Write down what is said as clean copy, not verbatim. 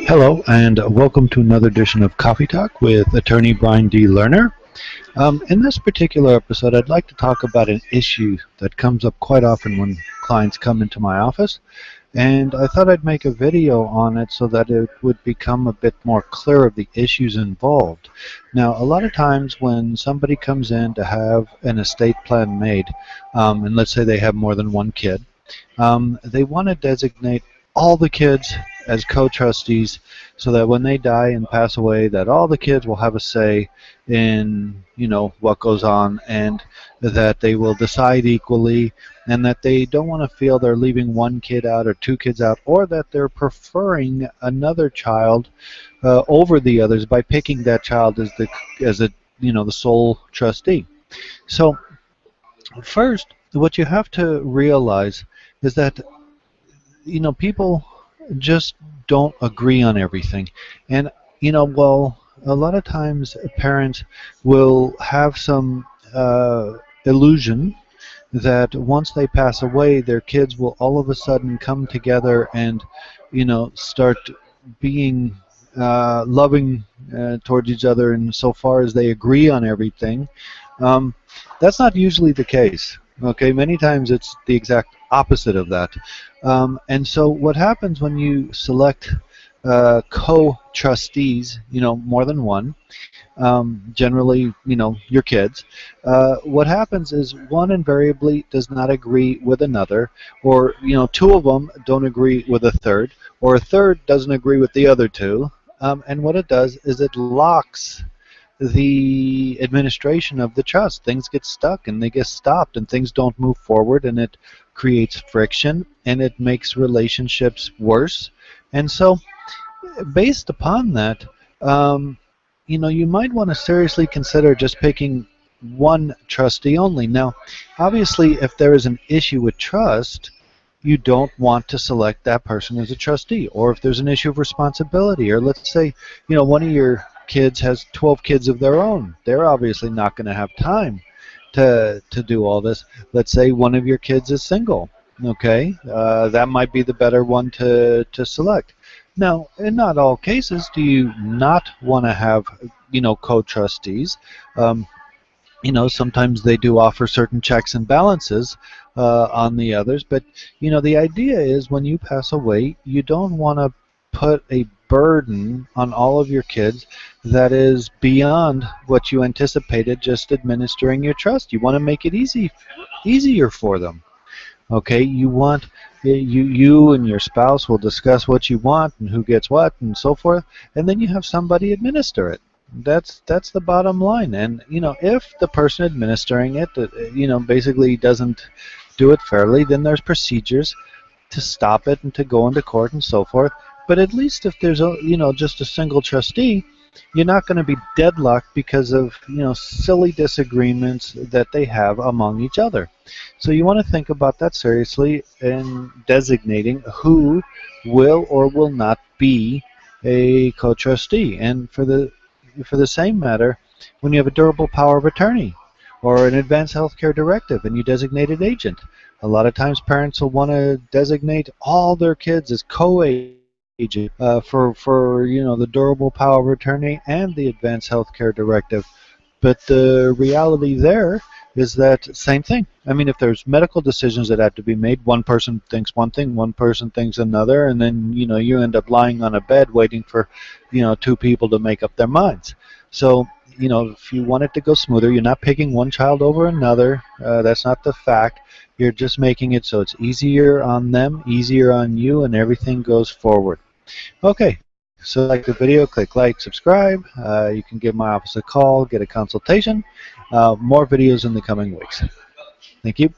Hello, and welcome to another edition of Coffee Talk with attorney Brian D. Lerner. In this particular episode, I'd like to talk about an issue that comes up quite often when clients come into my office, and I thought I'd make a video on it so that it would become a bit more clear of the issues involved. Now, a lot of times when somebody comes in to have an estate plan made, and let's say they have more than one kid, they want to designate all the kids as co-trustees so that when they die and pass away, that all the kids will have a say in what goes on, and that they will decide equally, and that they don't want to feel they're leaving one kid out or two kids out, or that they're preferring another child over the others by picking that child as the sole trustee. So first, what you have to realize is that people just don't agree on everything. And well, a lot of times parents will have some illusion that once they pass away, their kids will all of a sudden come together and start being loving towards each other, and so far as they agree on everything. That's not usually the case. Okay, many times it's the exact opposite of that. And so what happens when you select co-trustees, more than one, generally, your kids, what happens is one invariably does not agree with another, or, two of them don't agree with a third, or a third doesn't agree with the other two. And what it does is it locks the administration of the trust. Things get stuck and they get stopped and things don't move forward, and it creates friction and it makes relationships worse. And so based upon that, you might want to seriously consider just picking one trustee only. Now, obviously, if there is an issue with trust, you don't want to select that person as a trustee. Or if there's an issue of responsibility, or let's say, one of your kids has 12 kids of their own. They're obviously not going to have time to do all this. Let's say one of your kids is single. Okay, that might be the better one to select. Now, in not all cases do you not want to have co-trustees. Sometimes they do offer certain checks and balances on the others, but the idea is when you pass away, you don't want to put a burden on all of your kids that is beyond what you anticipated just administering your trust. You want to make it easier for them. Okay, you and your spouse will discuss what you want and who gets what and so forth, and then you have somebody administer it. That's the bottom line. And if the person administering it basically doesn't do it fairly, then there's procedures to stop it and to go into court and so forth. But at least if there's just a single trustee, you're not going to be deadlocked because of silly disagreements that they have among each other. So you want to think about that seriously in designating who will or will not be a co-trustee. And for the same matter, when you have a durable power of attorney or an advanced healthcare directive and you designate an agent, a lot of times parents will want to designate all their kids as co-agent for the durable power of attorney and the advanced healthcare directive. But the reality there is that same thing. I mean, if there's medical decisions that have to be made, one person thinks one thing, one person thinks another, and then you end up lying on a bed waiting for two people to make up their minds. So if you want it to go smoother, you're not picking one child over another. That's not the fact. You're just making it so it's easier on them, easier on you, and everything goes forward. Okay, so like the video, click like, subscribe. You can give my office a call, get a consultation. More videos in the coming weeks. Thank you.